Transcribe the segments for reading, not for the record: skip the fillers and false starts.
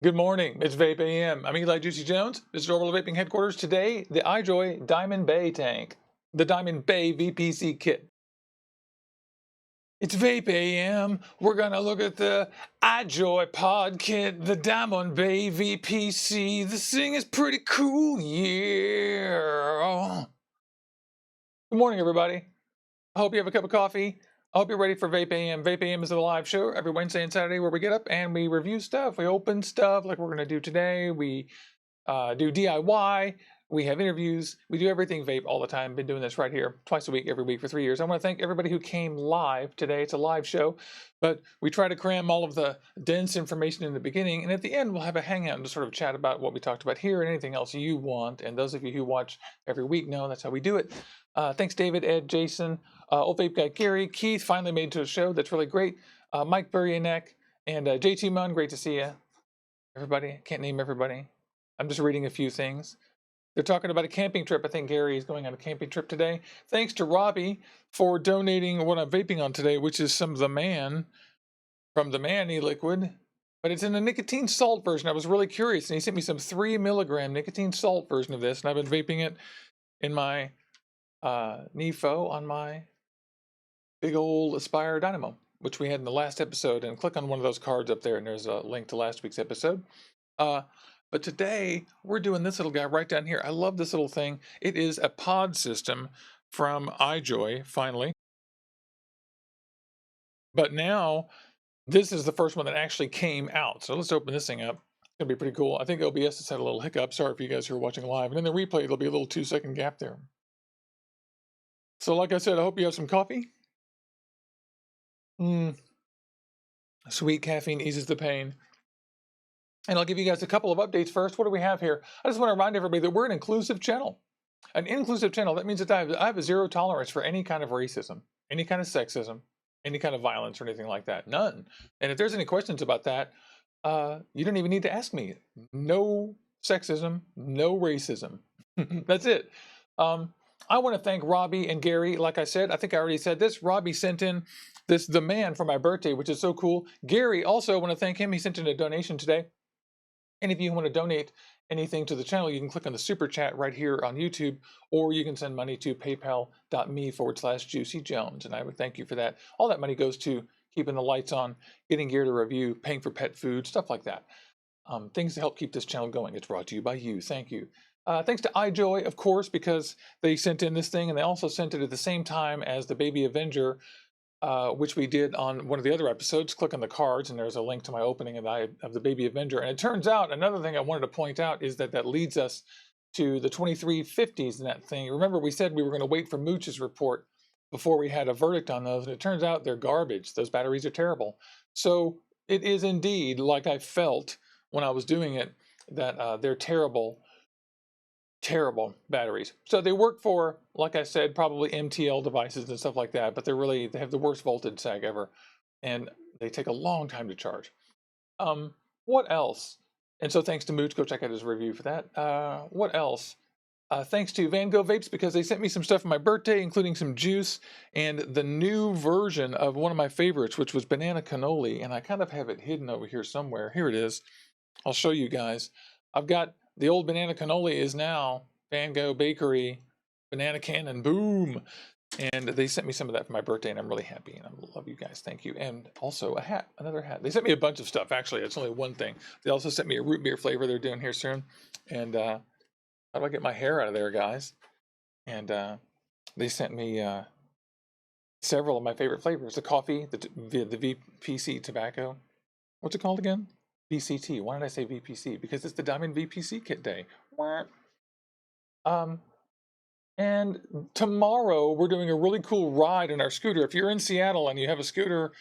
Good morning, it's VapeAM. I'm Eli Juicy Jones. This is Orbital Vaping Headquarters. Today, the iJoy Diamond BAE tank, the Diamond BAE VPC kit. It's VapeAM. We're gonna look at the iJoy pod kit, the Diamond BAE VPC. This thing is pretty cool, yeah. Good morning, everybody. I hope you have a cup of coffee. I hope you're ready for VapeAM. VapeAM is a live show every Wednesday and Saturday where we get up and we review stuff. We open stuff like we're going to do today. We do DIY. We have interviews. We do everything vape all the time. Been doing this right here twice a week, every week for 3 years. I want to thank everybody who came live today. It's a live show, but we try to cram all of the dense information in the beginning. And at the end, we'll have a hangout and just sort of chat about what we talked about here and anything else you want. And those of you who watch every week know that's how we do it. Thanks, David, Ed, Jason, Old Vape Guy, Gary, Keith, finally made it to a show. That's really great. Mike Buryanek and JT Munn, great to see you. Everybody, can't name everybody. I'm just reading a few things. They're talking about a camping trip. I think Gary is going on a camping trip today. Thanks to Robbie for donating what I'm vaping on today, which is some of the Man from the Man e-liquid. But it's in a nicotine salt version. I was really curious, and he sent me some 3 milligram nicotine salt version of this, and I've been vaping it in my NeFo on my big old Aspire Dynamo, which we had in the last episode. And click on one of those cards up there, and there's a link to last week's episode. But today we're doing this little guy right down here. I love this little thing. It is a pod system from iJoy, finally. But now this is the first one that actually came out. So let's open this thing up. It's gonna be pretty cool. I think OBS has had a little hiccup. Sorry for you guys who are watching live. And in the replay, it'll be a little 2-second gap there. So like I said, I hope you have some coffee. Sweet caffeine eases the pain. And I'll give you guys a couple of updates first. What do we have here? I just want to remind everybody that we're an inclusive channel. An inclusive channel, that means that I have a zero tolerance for any kind of racism, any kind of sexism, any kind of violence or anything like that. None. And if there's any questions about that, you don't even need to ask me. No sexism, no racism. That's it. I want to thank Robbie and Gary. Like I said, I think I already said this. Robbie sent in the Man for my birthday, which is so cool. Gary, also, I want to thank him. He sent in a donation today. And if you want to donate anything to the channel, you can click on the super chat right here on YouTube, or you can send money to paypal.me/juicyjones. And I would thank you for that. All that money goes to keeping the lights on, getting gear to review, paying for pet food, stuff like that. Things to help keep this channel going. It's brought to you by you. Thank you. Thanks to iJoy, of course, because they sent in this thing, and they also sent it at the same time as the Baby Avenger, which we did on one of the other episodes. Click on the cards, and there's a link to my opening of the Baby Avenger. And it turns out, another thing I wanted to point out is that leads us to the 2350s in that thing. Remember, we said we were going to wait for Mooch's report before we had a verdict on those, and it turns out they're garbage. Those batteries are terrible. So it is indeed, like I felt when I was doing it, that they're terrible batteries. So they work for, like I said, probably MTL devices and stuff like that, but they have the worst voltage sag ever, and they take a long time to charge. What else? And so thanks to Mooch, go check out his review for that. What else? Thanks to Van Gogh Vapes, because they sent me some stuff for my birthday, including some juice and the new version of one of my favorites, which was banana cannoli, and I kind of have it hidden over here somewhere. Here it is. I'll show you guys. I've got the old banana cannoli is now Van Gogh Bakery banana cannon, boom. And they sent me some of that for my birthday, and I'm really happy, and I love you guys. Thank you. And also a hat, another hat. They sent me a bunch of stuff, actually. It's only one thing. They also sent me a root beer flavor they're doing here soon. And how do I get my hair out of there, guys? And they sent me several of my favorite flavors. The coffee, the VPC tobacco. What's it called again? VCT. Why did I say VPC? Because it's the Diamond VPC kit day. And tomorrow we're doing a really cool ride in our scooter. If you're in Seattle and you have a scooter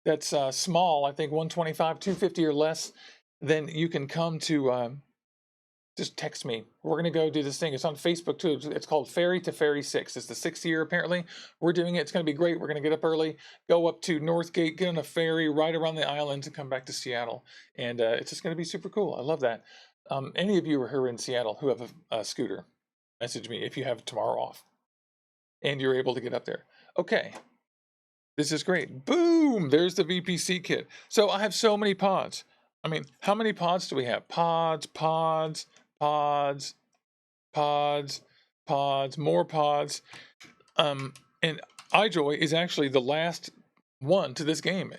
that's small, I think 125, 250 or less, then you can come to just text me. We're going to go do this thing. It's on Facebook too. It's called Ferry to Ferry 6. It's the 6th year apparently. We're doing it. It's going to be great. We're going to get up early, go up to Northgate, get on a ferry, ride around the islands, and come back to Seattle. And it's just going to be super cool. I love that. Any of you who are in Seattle who have a scooter, message me if you have tomorrow off and you're able to get up there. Okay. This is great. Boom! There's the VPC kit. So I have so many pods. I mean, how many pods do we have? Pods, pods, pods, pods, pods, more pods. And iJoy is actually the last one to this game.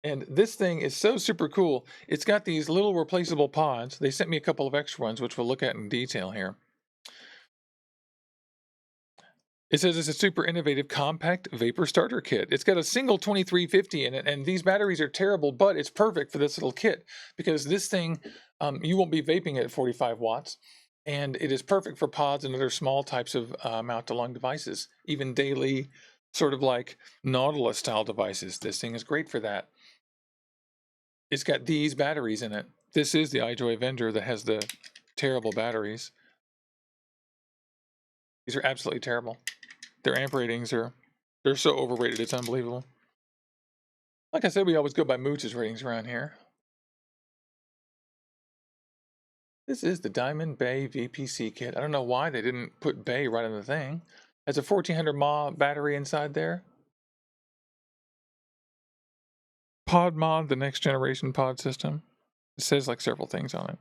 And this thing is so super cool. It's got these little replaceable pods. They sent me a couple of extra ones, which we'll look at in detail here. It says it's a super innovative compact vapor starter kit. It's got a single 2350 in it, and these batteries are terrible, but it's perfect for this little kit because this thing, you won't be vaping at 45 watts, and it is perfect for pods and other small types of mount-to-lung devices, even daily, sort of like Nautilus-style devices. This thing is great for that. It's got these batteries in it. This is the iJoy Avenger that has the terrible batteries. These are absolutely terrible. Their amp ratings they're so overrated, it's unbelievable. Like I said, we always go by Mooch's ratings around here. This is the Diamond BAE VPC kit. I don't know why they didn't put BAE right on the thing. Has a 1400 mAh battery inside there. Pod mod, the next generation pod system. It says like several things on it.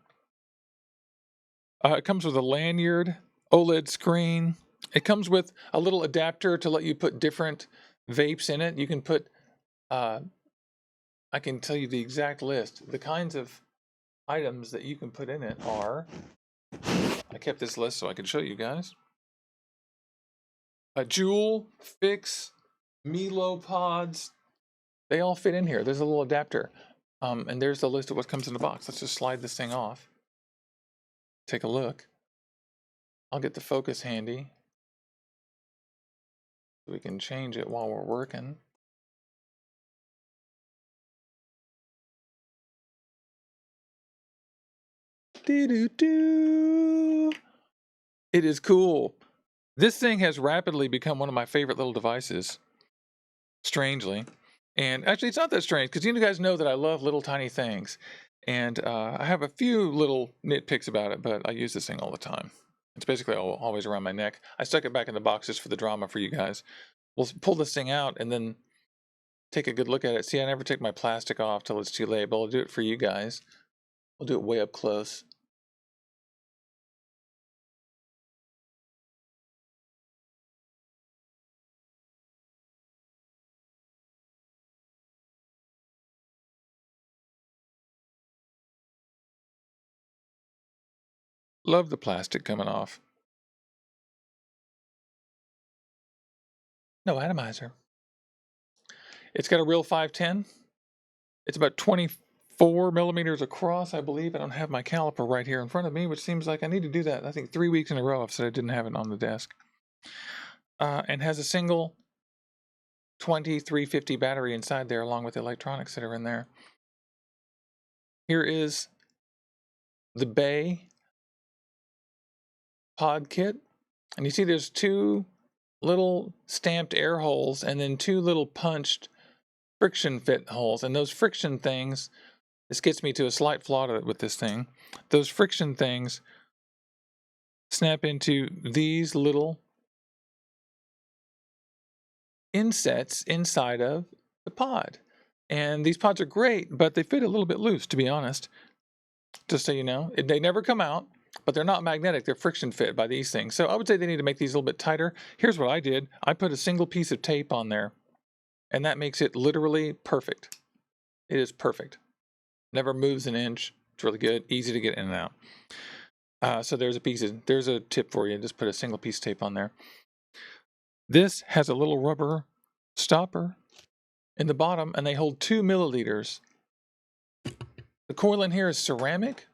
It comes with a Lanyard OLED screen. It comes with a little adapter to let you put different vapes in it. You can put, I can tell you the exact list. The kinds of items that you can put in it are, I kept this list so I could show you guys. A Jewel, Fix, Milo pods. They all fit in here. There's a little adapter. And there's the list of what comes in the box. Let's just slide this thing off. Take a look. I'll get the focus handy. We can change it while we're working. Doo-doo-doo. It is cool. This thing has rapidly become one of my favorite little devices, strangely. And actually, it's not that strange, because you guys know that I love little tiny things. And I have a few little nitpicks about it, but I use this thing all the time. It's basically always around my neck. I stuck it back in the box just for the drama for you guys. We'll pull this thing out and then take a good look at it. See, I never take my plastic off till it's too late, but I'll do it for you guys. We'll do it way up close. Love the plastic coming off. No atomizer. It's got a real 510. It's about 24 millimeters across, I believe. I don't have my caliper right here in front of me, which seems like I need to do that. I think 3 weeks in a row I've said I didn't have it on the desk. And has a single 2350 battery inside there, along with the electronics that are in there. Here is the BAE pod kit. And you see there's two little stamped air holes and then two little punched friction fit holes. And those friction things, this gets me to a slight flaw with this thing. Those friction things snap into these little insets inside of the pod. And these pods are great, but they fit a little bit loose, to be honest. Just so you know, they never come out, but they're not magnetic. They're friction fit by these things. So I would say they need to make these a little bit tighter. Here's what I did. I put a single piece of tape on there, and that makes it literally perfect. It is perfect. Never moves an inch. It's really good. Easy to get in and out. So there's a tip for you. Just put a single piece of tape on there. This has a little rubber stopper in the bottom, and they hold 2 milliliters. The coil in here is ceramic.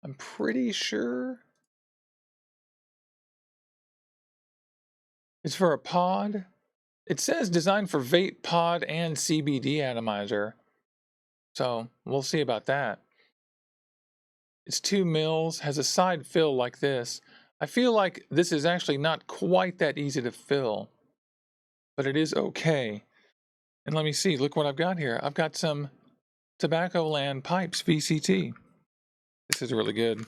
I'm pretty sure it's for a pod. It says designed for vape pod and CBD atomizer. So we'll see about that. It's 2 mils, has a side fill like this. I feel like this is actually not quite that easy to fill, but it is okay. And let me see, look what I've got here. I've got some Tobacco Land Pipes VCT. This is really good.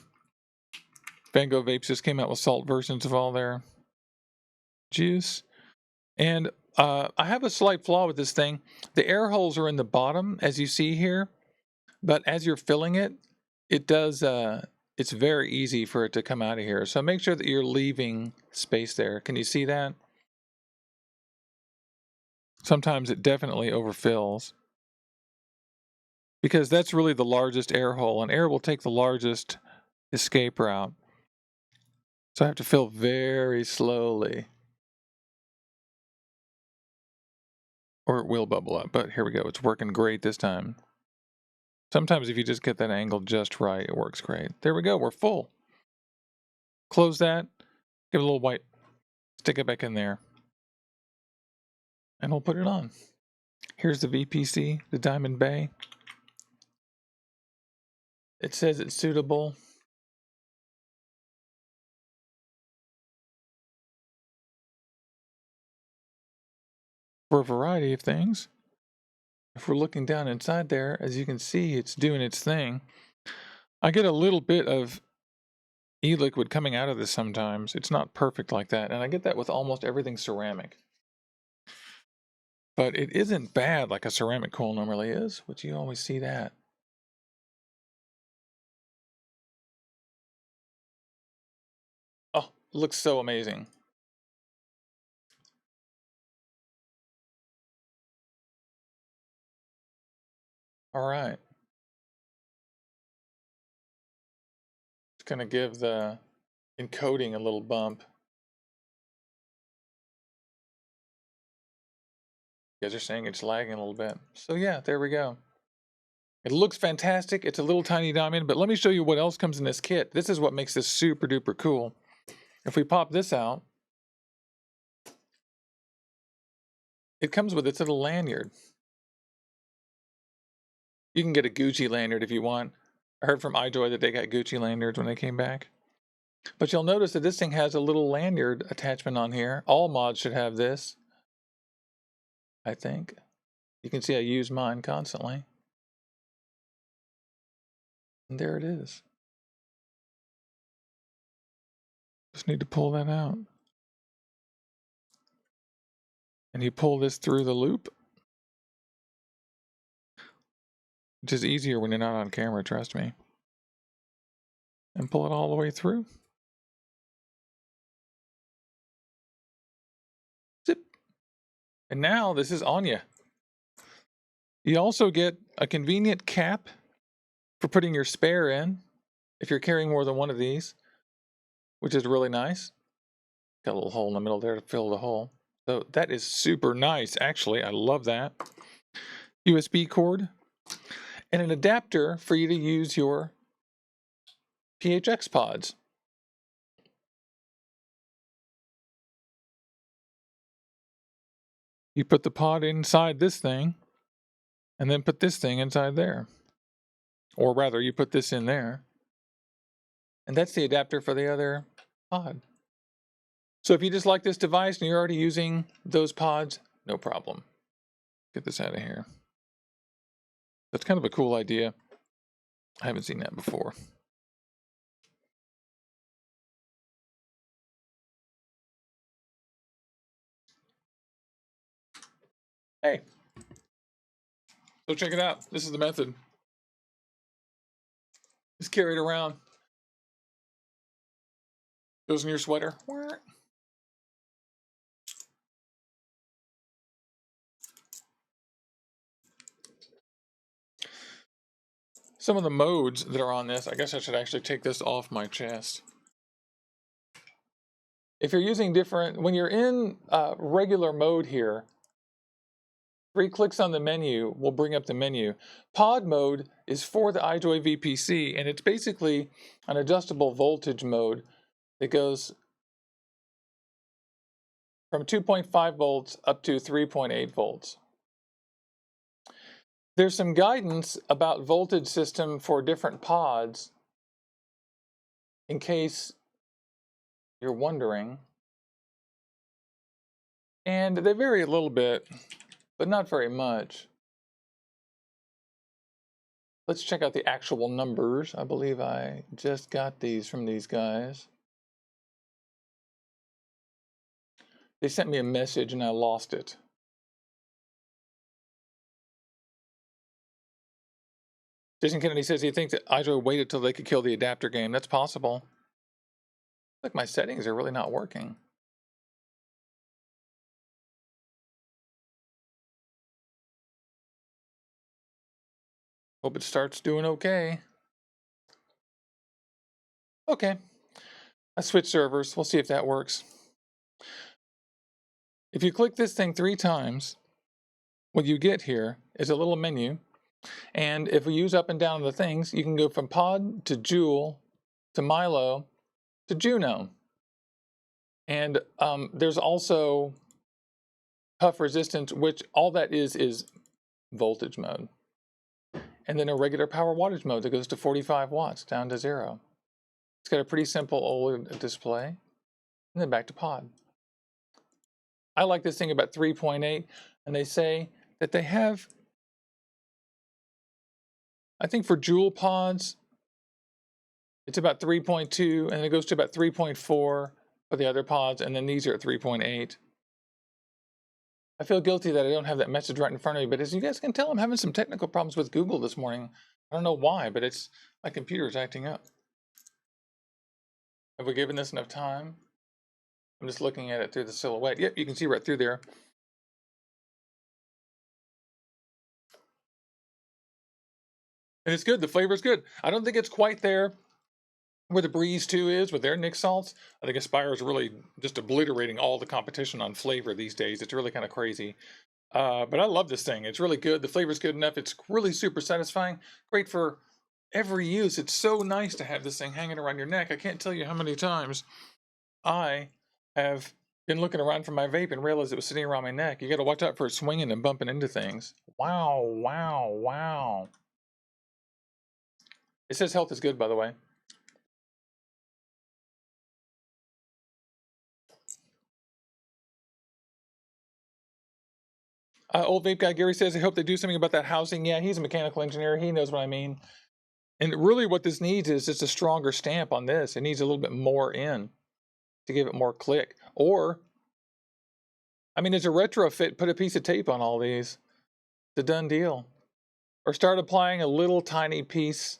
Van Gogh Vapes just came out with salt versions of all their juice. And I have a slight flaw with this thing. The air holes are in the bottom, as you see here. But as you're filling it, it does, it's very easy for it to come out of here. So make sure that you're leaving space there. Can you see that? Sometimes it definitely overfills, because that's really the largest air hole, and air will take the largest escape route. So I have to fill very slowly, or it will bubble up. But here we go. It's working great this time. Sometimes if you just get that angle just right, it works great. There we go. We're full. Close that. Give it a little wipe. Stick it back in there. And we'll put it on. Here's the VPC, the Diamond BAE. It says it's suitable. For a variety of things. If we're looking down inside there, as you can see, it's doing its thing. I get a little bit of e-liquid coming out of this sometimes. It's not perfect like that, and I get that with almost everything ceramic. But it isn't bad like a ceramic coil normally is, which you always see that. Oh, looks so amazing. All right. It's going to give the encoding a little bump. You guys are saying it's lagging a little bit. So yeah, there we go. It looks fantastic. It's a little tiny diamond, but let me show you what else comes in this kit. This is what makes this super duper cool. If we pop this out, it comes with its little lanyard. You can get a Gucci lanyard if you want. I heard from iJoy that they got Gucci lanyards when they came back. But you'll notice that this thing has a little lanyard attachment on here. All mods should have this, I think. You can see I use mine constantly. And there it is. Just need to pull that out. And you pull this through the loop, which is easier when you're not on camera, trust me. And pull it all the way through. Zip. And now this is on you. You also get a convenient cap for putting your spare in if you're carrying more than one of these, which is really nice. Got a little hole in the middle there to fill the hole. So that is super nice, actually. I love that. USB cord and an adapter for you to use your PHX pods. You put the pod inside this thing and then put this thing inside there. Or rather, you put this in there. And that's the adapter for the other pod. So if you just like this device and you're already using those pods, no problem. Get this out of here. That's kind of a cool idea. I haven't seen that before. Hey, so check it out. This is the method. Just carry it around. Goes in your sweater. Some of the modes that are on this, I guess I should actually take this off my chest. If you're using different, when you're in regular mode here, 3 clicks on the menu will bring up the menu. Pod mode is for the iJoy VPC, and it's basically an adjustable voltage mode that goes from 2.5 volts up to 3.8 volts. There's some guidance about voltage system for different pods in case you're wondering. And they vary a little bit, but not very much. Let's check out the actual numbers. I believe I just got these from these guys. They sent me a message and I lost it. Jason Kennedy says he thinks that iJoy waited till they could kill the adapter game. That's possible. Like my settings are really not working. Hope it starts doing okay. Okay. I switched servers. We'll see if that works. If you click this thing 3 times, what you get here is a little menu. And if we use up and down the things, you can go from pod to Joule to Milo to Juno. And there's also puff resistance, which all that is voltage mode. And then a regular power wattage mode that goes to 45 watts down to 0. It's got a pretty simple OLED display. And then back to pod. I like this thing about 3.8, and they say that they have, I think for Joule pods, it's about 3.2, and it goes to about 3.4 for the other pods, and then these are at 3.8. I feel guilty that I don't have that message right in front of me, but as you guys can tell, I'm having some technical problems with Google this morning. I don't know why, but it's my computer's acting up. Have we given this enough time? I'm just looking at it through the silhouette. Yep, you can see right through there. And it's good. The flavor's good. I don't think it's quite there where the Breeze 2 is with their Nick salts. I think Aspire is really just obliterating all the competition on flavor these days. It's really kind of crazy. But I love this thing. It's really good. The flavor's good enough. It's really super satisfying. Great for every use. It's so nice to have this thing hanging around your neck. I can't tell you how many times I have been looking around for my vape and realized it was sitting around my neck. You got to watch out for it swinging and bumping into things. Wow, wow, wow. It says health is good, by the way. Old vape guy Gary says, I hope they do something about that housing. Yeah, he's a mechanical engineer. He knows what I mean. And really what this needs is just a stronger stamp on this. It needs a little bit more in to give it more click. Or, I mean, as a retrofit, put a piece of tape on all these. It's a done deal. Or start applying a little tiny piece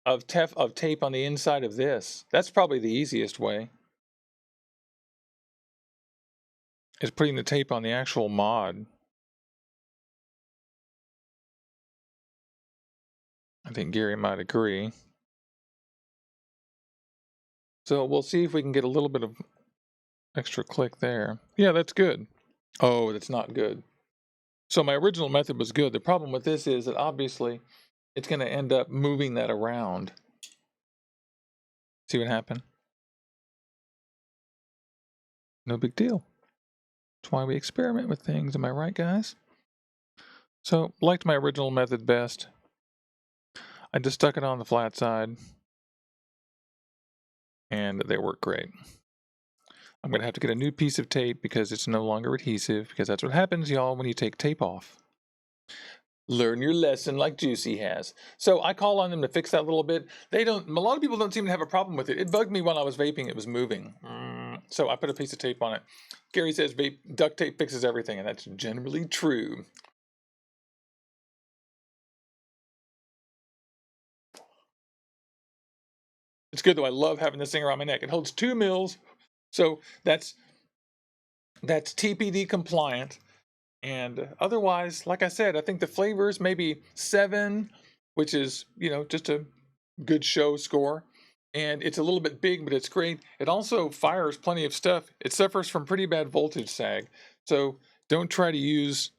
of tape on the inside of this. That's probably the easiest way. Is putting the tape on the actual mod. I think Gary might agree. So we'll see if we can get a little bit of extra click there. Yeah, that's good. Oh, that's not good. So my original method was good. The problem with this is that obviously it's going to end up moving that around. See what happened? No big deal. That's why we experiment with things. Am I right, guys? So, liked my original method best. I just stuck it on the flat side, and they work great. I'm going to have to get a new piece of tape because it's no longer adhesive, because that's what happens, y'all, when you take tape off. Learn your lesson like Juicy has. So I call on them to fix that a little bit. A lot of people don't seem to have a problem with it. It bugged me while I was vaping, it was moving. So I put a piece of tape on it. Gary says duct tape fixes everything, and that's generally true. It's good though. I love having this thing around my neck. It holds 2 mils, so that's TPD compliant. And otherwise, like I said, I think the flavors maybe 7, which is, just a good show score. And it's a little bit big, but it's great. It also fires plenty of stuff. It suffers from pretty bad voltage sag. So don't try to use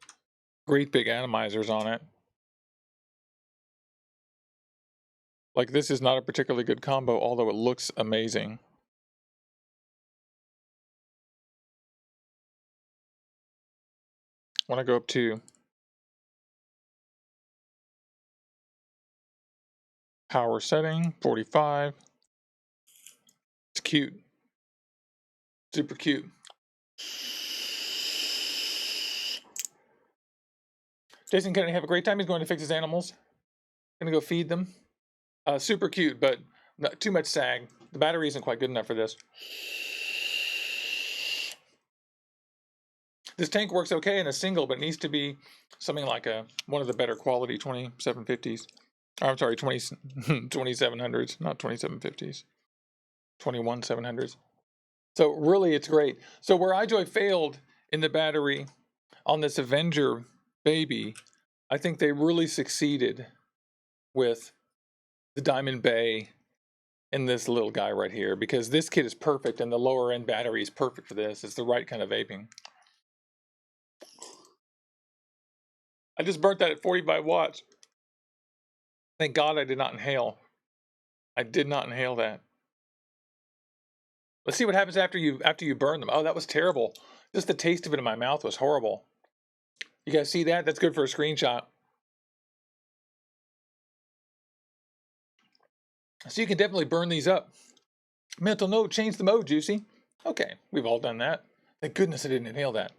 great big atomizers on it. Like, this is not a particularly good combo, although it looks amazing. When I go up to power setting, 45. It's cute. Super cute. Jason Kennedy, have a great time. He's going to fix his animals. Gonna go feed them. Super cute, but not too much sag. The battery isn't quite good enough for this. This tank works okay in a single, but it needs to be something like one of the better quality 2750s. I'm sorry, 2700s, not 2750s, 21700s. So really, it's great. So where iJoy failed in the battery on this Avenger baby, I think they really succeeded with the Diamond BAE and this little guy right here, because this kit is perfect and the lower end battery is perfect for this. It's the right kind of vaping. I just burnt that at 45 watts. Thank God I did not inhale. I did not inhale that. Let's see what happens after you burn them. Oh, that was terrible. Just the taste of it in my mouth was horrible. You guys see that? That's good for a screenshot. So you can definitely burn these up. Mental note, change the mode, Juicy. Okay, we've all done that. Thank goodness I didn't inhale that.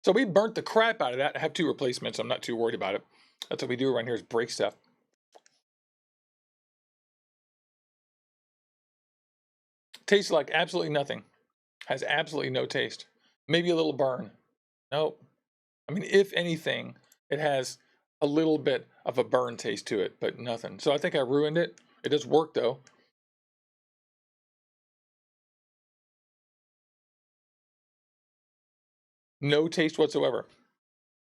So we burnt the crap out of that. I have 2 replacements, so I'm not too worried about it. That's what we do around here, is break stuff. Tastes like absolutely nothing. Has absolutely no taste. Maybe a little burn. Nope. I mean, if anything, it has a little bit of a burn taste to it, but nothing. So I think I ruined it. It does work though. No taste whatsoever.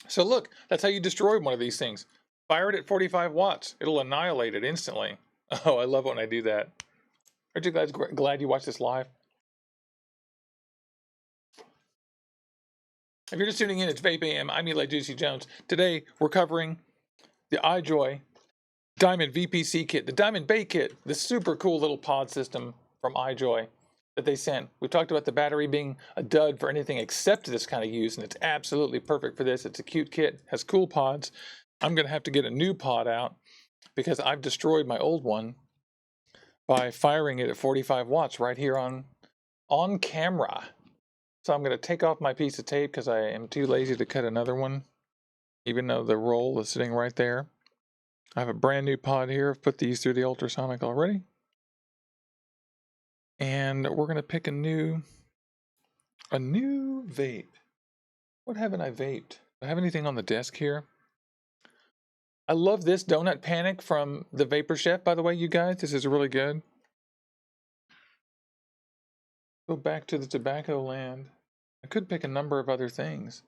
So look, that's how you destroy one of these things. Fire it at 45 watts. It'll annihilate it instantly. Oh, I love when I do that. Aren't you guys glad you watched this live? If you're just tuning in, it's VapeAM. I'm Juicy Jones. Today, we're covering the iJoy Diamond VPC kit, the Diamond BAE kit, the super cool little pod system from iJoy that they sent. We talked about the battery being a dud for anything except this kind of use, and it's absolutely perfect for this. It's a cute kit, has cool pods. I'm going to have to get a new pod out because I've destroyed my old one by firing it at 45 watts right here on camera. So I'm going to take off my piece of tape because I am too lazy to cut another one, even though the roll is sitting right there. I have a brand new pod here. I've put these through the ultrasonic already. And we're going to pick a new vape. What haven't I vaped? Do I have anything on the desk here? I love this Donut Panic from the Vapor Chef, by the way, you guys. This is really good. Go back to the tobacco land. I could pick a number of other things.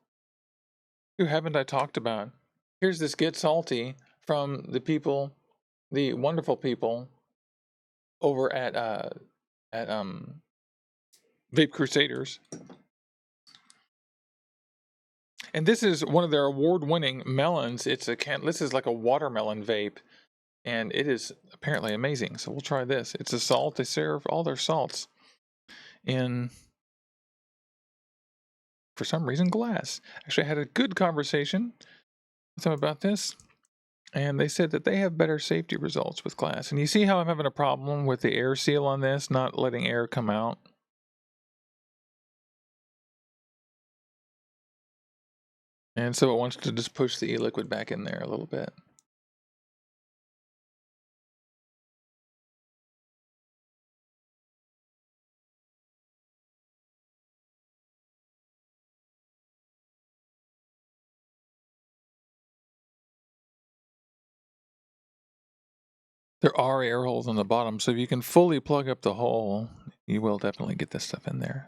Who haven't I talked about? Here's this Get Salty from the people, the wonderful people over at Vape Crusaders. And this is one of their award-winning melons. This is like a watermelon vape, and it is apparently amazing. So we'll try this. It's a salt. They serve all their salts in, for some reason, glass. Actually, I had a good conversation with them about this, and they said that they have better safety results with glass. And you see how I'm having a problem with the air seal on this, not letting air come out. And so it wants to just push the e-liquid back in there a little bit. There are air holes on the bottom, so if you can fully plug up the hole, you will definitely get this stuff in there.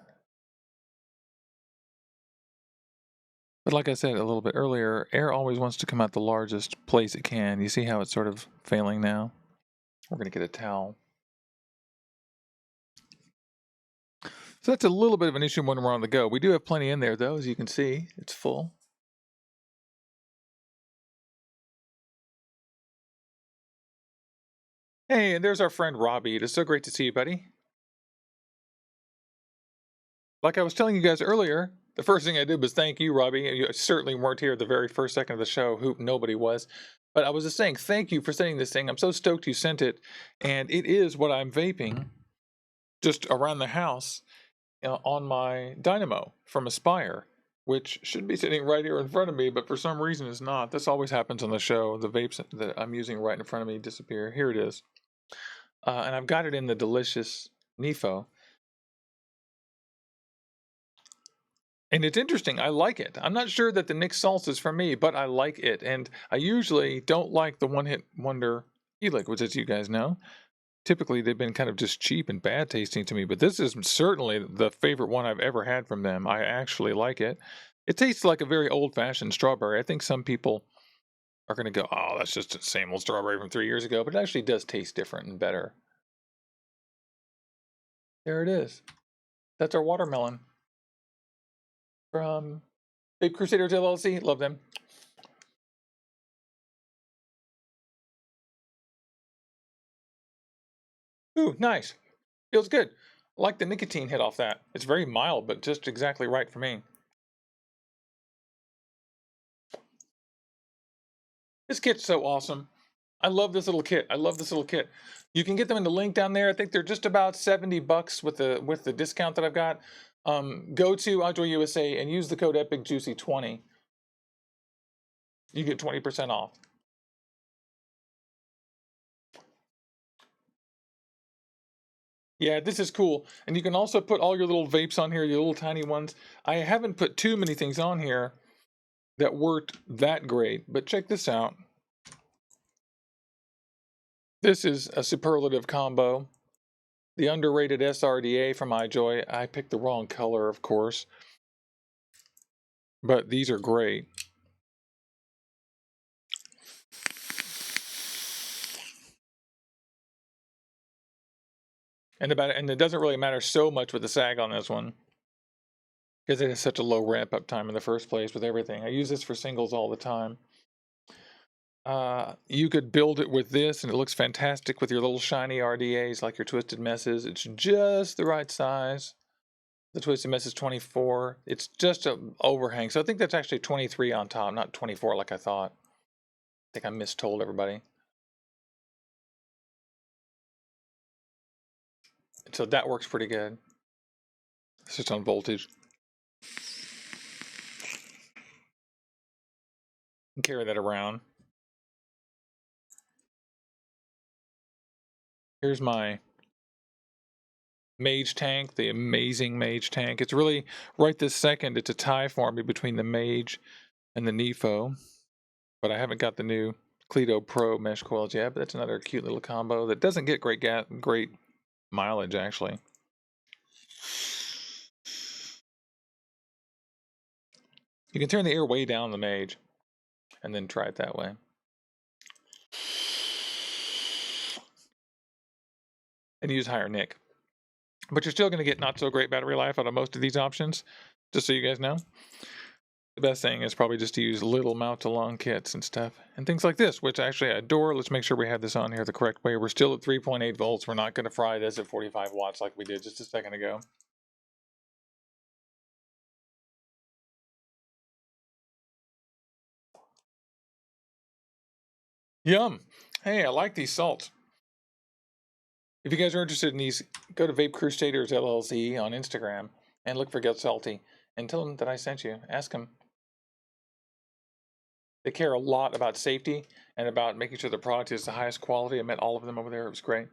But like I said a little bit earlier, air always wants to come out the largest place it can. You see how it's sort of failing now? We're going to get a towel. So that's a little bit of an issue when we're on the go. We do have plenty in there, though, as you can see. It's full. Hey, and there's our friend Robbie. It is so great to see you, buddy. Like I was telling you guys earlier, the first thing I did was thank you, Robbie. You certainly weren't here at the very first second of the show. Nobody was. But I was just saying, thank you for sending this thing. I'm so stoked you sent it. And it is what I'm vaping just around the house on my Dynamo from Aspire, which should be sitting right here in front of me, but for some reason it's not. This always happens on the show. The vapes that I'm using right in front of me disappear. Here it is. And I've got it in the delicious Nifo. And it's interesting. I like it. I'm not sure that the Nick salts is for me, but I like it. And I usually don't like the one-hit wonder e-liquids, as you guys know. Typically, they've been kind of just cheap and bad tasting to me, but this is certainly the favorite one I've ever had from them. I actually like it. It tastes like a very old-fashioned strawberry. I think some people are going to go, oh, that's just the same old strawberry from 3 years ago, but it actually does taste different and better. There it is. That's our watermelon from Vape Crusaders LLC. Love them. Ooh, nice. Feels good. I like the nicotine hit off that. It's very mild, but just exactly right for me. This kit's so awesome. I love this little kit. I love this little kit. You can get them in the link down there. I think they're just about $70 with the discount that I've got. Go to iJoy USA and use the code EPICJUICY20. You get 20% off. Yeah, this is cool. And you can also put all your little vapes on here, your little tiny ones. I haven't put too many things on here that worked that great, but check this out. This is a superlative combo. The underrated SRDA from iJoy. I picked the wrong color, of course, but these are great. And it doesn't really matter so much with the sag on this one, because it has such a low ramp up time in the first place with everything. I use this for singles all the time. You could build it with this and it looks fantastic with your little shiny RDAs like your Twisted Messes. It's just the right size. The Twisted Mess is 24. It's just an overhang. So I think that's actually 23 on top, not 24 like I thought. I think I mistold everybody. So that works pretty good. It's just on voltage. And carry that around. Here's my Mage tank, the amazing Mage tank. It's really, right this second, it's a tie for me between the Mage and the Nefo. But I haven't got the new Cleto Pro mesh coils yet, but that's another cute little combo that doesn't get great mileage, actually. You can turn the air way down the Mage and then try it that way. And use higher nick. But you're still going to get not so great battery life out of most of these options, just so you guys know. The best thing is probably just to use little mount-to-long kits and stuff. And things like this, which actually I adore. Let's make sure we have this on here the correct way. We're still at 3.8 volts. We're not going to fry this at 45 watts like we did just a second ago. Yum. Hey, I like these salts. If you guys are interested in these, go to Vape Crusaders LLC on Instagram and look for Get Salty and tell them that I sent you. Ask them. They care a lot about safety and about making sure the product is the highest quality. I met all of them over there. It was great.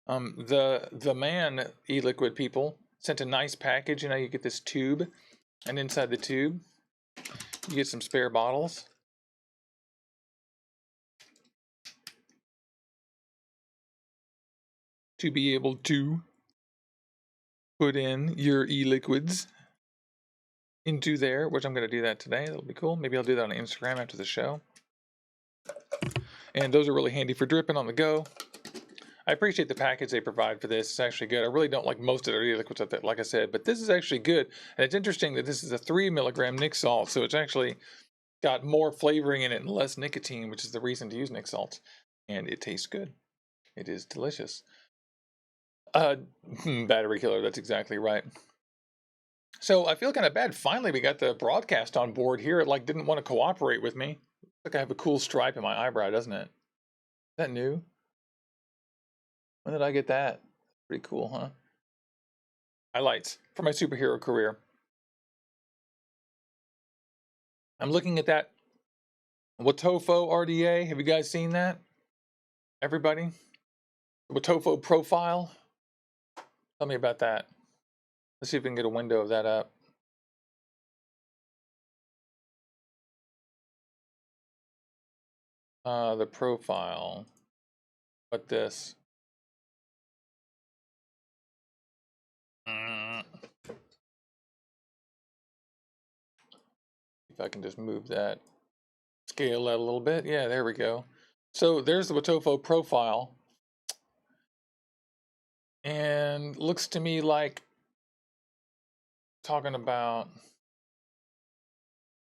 The man e-liquid people sent a nice package. You know, you get this tube, and inside the tube, you get some spare bottles. To be able to put in your e-liquids into there, which I'm going to do that today. That'll be cool. Maybe I'll do that on Instagram after the show. And those are really handy for dripping on the go. I appreciate the package they provide for this. It's actually good. I really don't like most of their e-liquids, like I said, but this is actually good. And it's interesting that this is a 3 milligram Nic salt, so it's actually got more flavoring in it and less nicotine, which is the reason to use Nic salts. And it tastes good. It is delicious. Battery killer, that's exactly right. So I feel kind of bad. Finally, we got the broadcast on board here. It like didn't want to cooperate with me. Like I have a cool stripe in my eyebrow, doesn't it? Is that new? When did I get that? Pretty cool, huh? Highlights for my superhero career. I'm looking at that Watofo RDA. Have you guys seen that? Everybody? The Watofo profile? Tell me about that. Let's see if we can get a window of that up. the profile. What this? If I can just move that, scale that a little bit. Yeah, there we go. So there's the Watofo profile. And looks to me like talking about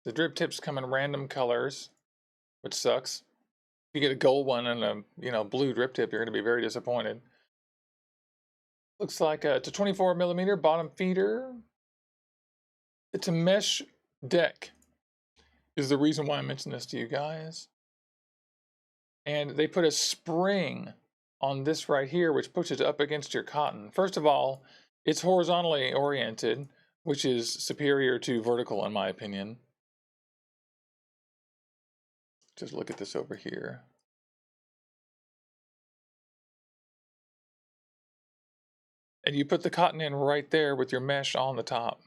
the drip tips come in random colors, which sucks. If you get a gold one and a blue drip tip, you're going to be very disappointed. Looks like it's a 24 millimeter bottom feeder. It's a mesh deck is the reason why I mentioned this to you guys. And they put a spring on this right here, which pushes up against your cotton. First of all, it's horizontally oriented, which is superior to vertical in my opinion. Just look at this over here. And you put the cotton in right there with your mesh on the top.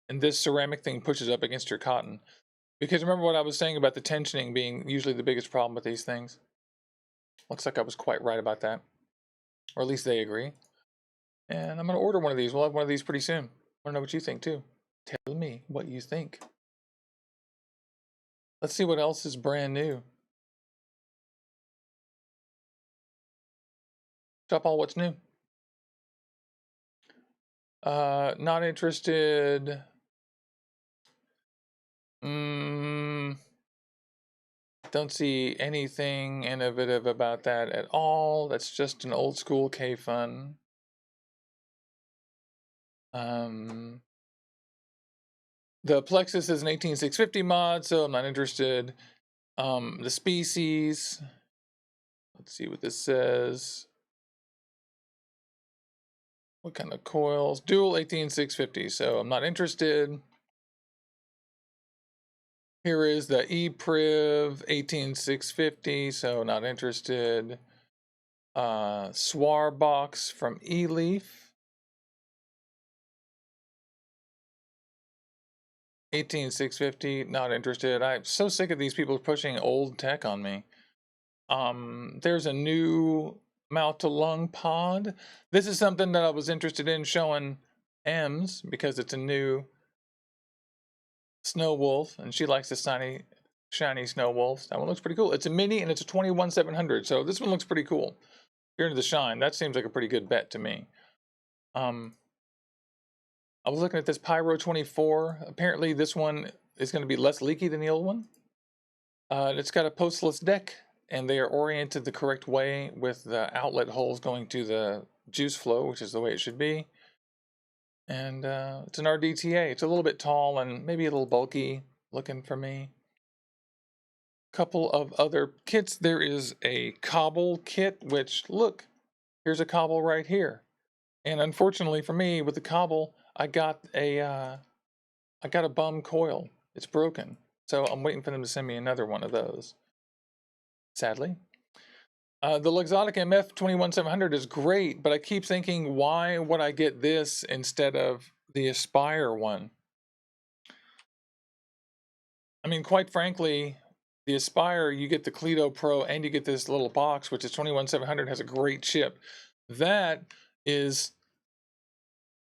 And this ceramic thing pushes up against your cotton. Because remember what I was saying about the tensioning being usually the biggest problem with these things? Looks like I was quite right about that. Or at least they agree. And I'm going to order one of these. We'll have one of these pretty soon. I want to know what you think too. Tell me what you think. Let's see what else is brand new. Shop all what's new. Not interested. Don't see anything innovative about that at all. That's just an old school K-Fun. The Plexus is an 18650 mod, so I'm not interested. The Species. Let's see what this says. What kind of coils? Dual 18650, so I'm not interested. Here is the ePriv 18650, so not interested. Swar box from eLeaf. 18650, not interested. I'm so sick of these people pushing old tech on me. There's a new mouth to lung pod. This is something that I was interested in showing Ems because it's a new snow wolf and she likes the shiny snow wolves. That one looks pretty cool. It's a mini and it's a 21700, so this one looks pretty cool. If you're into the shine, that seems like a pretty good bet to me. I was looking at this Pyro 24. Apparently this one is going to be less leaky than the old one. It's got a postless deck, and they are oriented the correct way with the outlet holes going to the juice flow, which is the way it should be. And it's an RDTA. It's a little bit tall and maybe a little bulky looking for me. Couple of other kits. There is a Cobble Kit, which, look, here's a Cobble right here. And unfortunately for me, with the Cobble, I got a bum coil. It's broken. So I'm waiting for them to send me another one of those. Sadly. The Luxottica MF 21700 is great, but I keep thinking, why would I get this instead of the Aspire one? I mean, quite frankly, the Aspire, you get the Cleto Pro and you get this little box, which is 21700, has a great chip. That is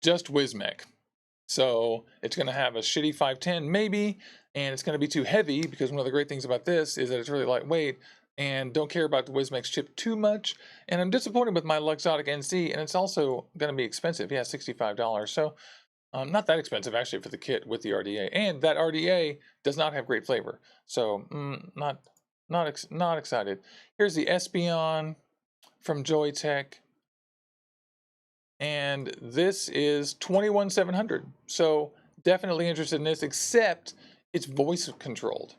just Wismec. So it's going to have a shitty 510 maybe, and it's going to be too heavy because one of the great things about this is that it's really lightweight and don't care about the Wismec chip too much. And I'm disappointed with my Luxottica NC, and it's also going to be expensive. Yeah, $65. So not that expensive actually for the kit with the RDA. And that RDA does not have great flavor. So not excited. Here's the Espion from Joytech. And this is 21700. So definitely interested in this, except it's voice controlled,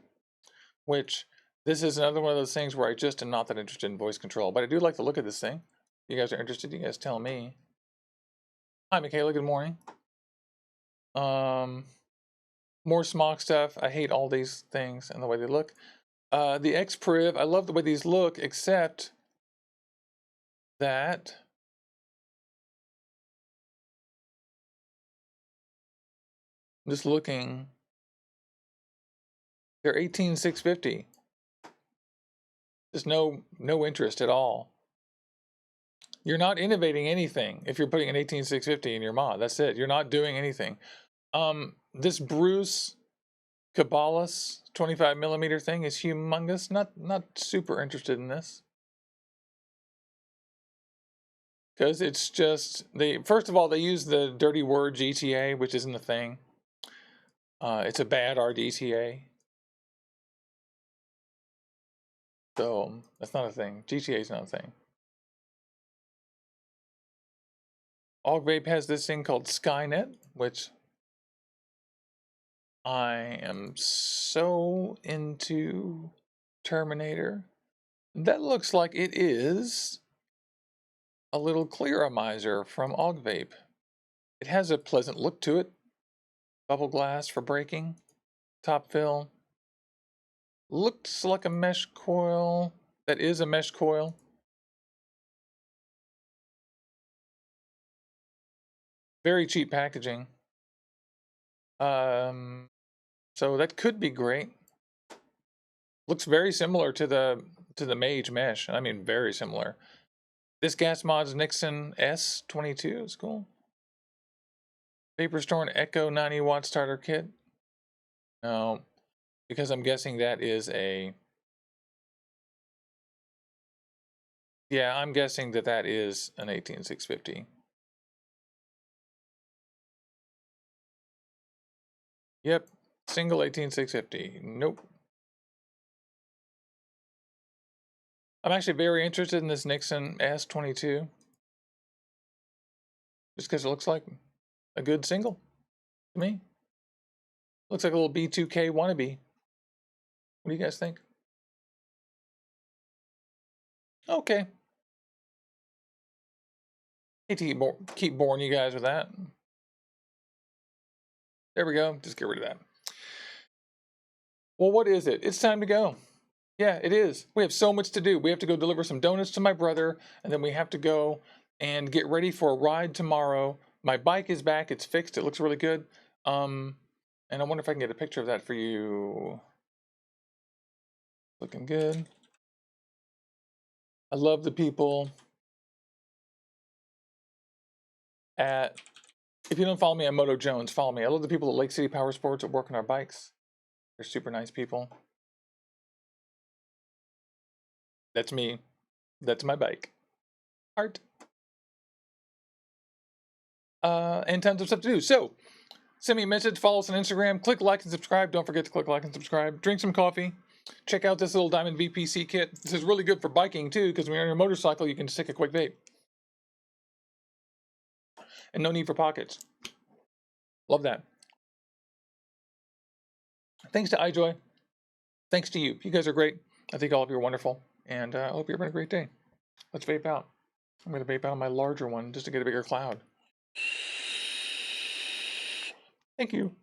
which this is another one of those things where I just am not that interested in voice control, but I do like the look of this thing. You guys are interested, you guys tell me. Hi, Michaela, good morning. More smock stuff. I hate all these things and the way they look. The X-Priv, I love the way these look, except that I'm just looking. They're 18650. Just no interest at all. You're not innovating anything if you're putting an 18650 in your mod. That's it. You're not doing anything. This Bruce Caballas 25mm thing is humongous. Not super interested in this. Because it's just, first of all, they use the dirty word GTA, which isn't a thing. It's a bad RDTA. So, that's not a thing. GTA is not a thing. All Vape has this thing called Skynet, which I am so into. Terminator. That looks like it is a little clearomizer from Vape. It has a pleasant look to it. Bubble glass for breaking. Top fill. Looks like a mesh coil. That is a mesh coil. Very cheap packaging. So that could be great. Looks very similar to the Mage mesh. I mean, very similar. This gas mod's Nixon S22 is cool. Vaporstorm Echo 90-watt starter kit. No, because I'm guessing that is a... Yeah, I'm guessing that is an 18650. Yep, single 18650. Nope. I'm actually very interested in this Nixon S22. Just because it looks like a good single to me. Looks like a little B2K wannabe. What do you guys think? Okay. Hate to keep boring you guys with that. There we go. Just get rid of that. Well, what is it? It's time to go. Yeah, it is. We have so much to do. We have to go deliver some donuts to my brother, and then we have to go and get ready for a ride tomorrow. My bike is back. It's fixed. It looks really good. And I wonder if I can get a picture of that for you. Looking good. I love the people at... If you don't follow me on Moto Jones, follow me. I love the people at Lake City Power Sports that work on our bikes. They're super nice people. That's me. That's my bike. Art. And tons of stuff to do. So, send me a message, follow us on Instagram, click like and subscribe. Don't forget to click like and subscribe. Drink some coffee. Check out this little diamond VPC kit. This is really good for biking too, because when you're on your motorcycle, you can stick a quick vape. And no need for pockets. Love that. Thanks to iJoy. Thanks to you. You guys are great. I think all of you are wonderful. And I hope you're having a great day. Let's vape out. I'm going to vape out on my larger one just to get a bigger cloud. Thank you.